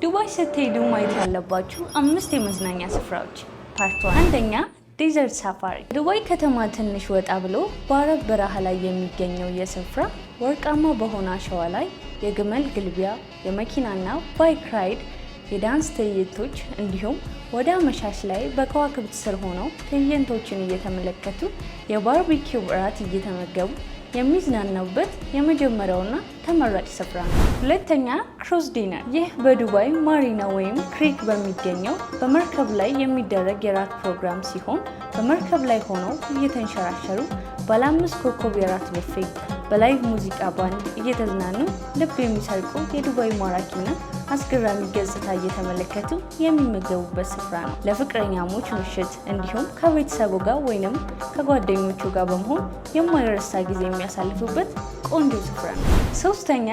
ዱባይ ስትሄዱ ማየት ያለባችሁ 5 የመዝናኛ ስፍራዎች። ፓርት 1 አንደኛ ዴዘርት ሳፋሪ። ዱባይ ከተማ ትንሽ ወጣ ብሎ በአረብ በረሃ ላይ የሚገኘው የስፍራ ወርቃማ በሆነ አሸዋ ላይ የግመል ግልቢያ፣ የመኪናና ባይክ ራይድ፣ የዳንስ ትዕይንቶች እንዲሁም ወደ አመሻሽ ላይ በከዋክብት ስር ሆነው ትዕይንቶችን እየተመለከቱ የባርቢኪው እራት እየተመገቡ የሚዝናናበት የመጀመሪያውና ተመራጭ ስፍራ ነው። ሁለተኛ ክሩዝ ዲነር። ይህ በዱባይ ማሪና ወይም ክሪክ በሚገኘው በመርከብ ላይ የሚደረግ የራት ፕሮግራም ሲሆን በመርከብ ላይ ሆነው እየተንሸራሸሩ ባለ 5 ኮከብ የራት ቡፌ በላይቭ ሙዚቃ ባንድ እየተዝናኑ ልብ የሚሰርቁ የዱባይ ማራኪና አስገራሚ ገጽታ እየተመለከቱ የሚመገቡበት ስፍራ ነው። ለፍቅረኛሞች ምሽት እንዲሁም ከቤተሰቡ ጋር ወይንም ከጓደኞቹ ጋር በመሆን የማይረሳ ጊዜ የሚያሳልፉበት ቆንጆ ስፍራ ነው። ሶስተኛ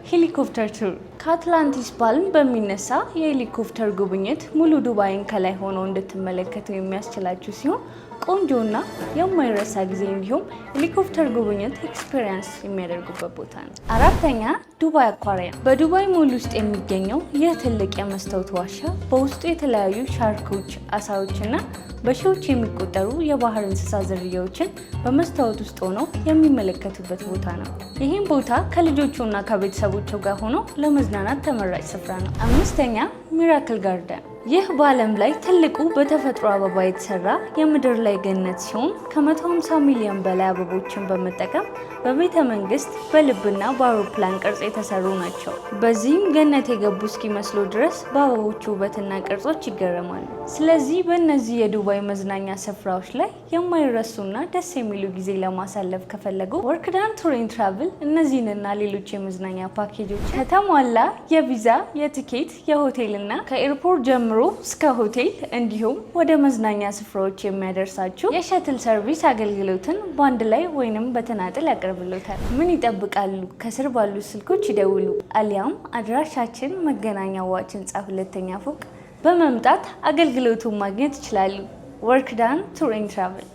ሄሊኮፕተር ቱር። ከአትላንቲስ ፓልም በሚነሳ የሄሊኮፕተር ጉብኝት ሙሉ ዱባይን ከላይ ሆኖ እንድትመለከቱ የሚያስችላችሁ ሲሆን ቆንጆና የማይረሳ ጊዜ እንዲሁም ሄሊኮፕተር ጉብኝት ኤክስፒሪየንስ የሚያደርጉበት ቦታ ነው። አራተኛ ዱባይ አኳሪየም። በዱባይ ሞል ውስጥ የሚገኘው ይህ ትልቅ የመስታወት ዋሻ በውስጡ የተለያዩ ሻርኮች፣ አሳዎችና በሺዎች የሚቆጠሩ የባህር እንስሳ ዝርያዎችን በመስታወት ውስጥ ሆነው የሚመለከቱበት ቦታ ነው። ይህም ቦታ ከልጆቹና ከቤተሰቦቹ ጋር ሆነው ለመዝናናት ተመራጭ ስፍራ ነው። አምስተኛ ሚራክል ጋርደን። ይህ በዓለም ላይ ትልቁ በተፈጥሮ አበባ የተሰራ የምድር ላይ ገነት ሲሆን ከ150 ሚሊዮን በላይ አበቦችን በመጠቀም በቤተ መንግስት በልብና በአውሮፕላን ቅርጽ የተሰሩ ናቸው። በዚህም ገነት የገቡ እስኪመስሉ ድረስ በአበቦቹ ውበትና ቅርጾች ይገረማሉ። ስለዚህ በእነዚህ የዱባይ መዝናኛ ስፍራዎች ላይ የማይረሱና ደስ የሚሉ ጊዜ ለማሳለፍ ከፈለጉ ወርክዳን ቱር ኤንድ ትራቭል እነዚህንና ሌሎች የመዝናኛ ፓኬጆች ከተሟላ የቪዛ፣ የቲኬት፣ የሆቴልና ከኤርፖርት ጀምሮ እስከ ሆቴል እንዲሁም ወደ መዝናኛ ስፍራዎች የሚያደርሳችሁ የሸትል ሰርቪስ አገልግሎትን በአንድ ላይ ወይንም በተናጠል ያቀርብሎታል። ምን ይጠብቃሉ? ከስር ባሉ ስልኮች ይደውሉ፣ አሊያም አድራሻችን መገናኛ ዋች ህንፃ 2ኛ ፎቅ በመምጣት አገልግሎቱን ማግኘት ይችላሉ። ወርክዳን ቱር ኤንድ ትራቭል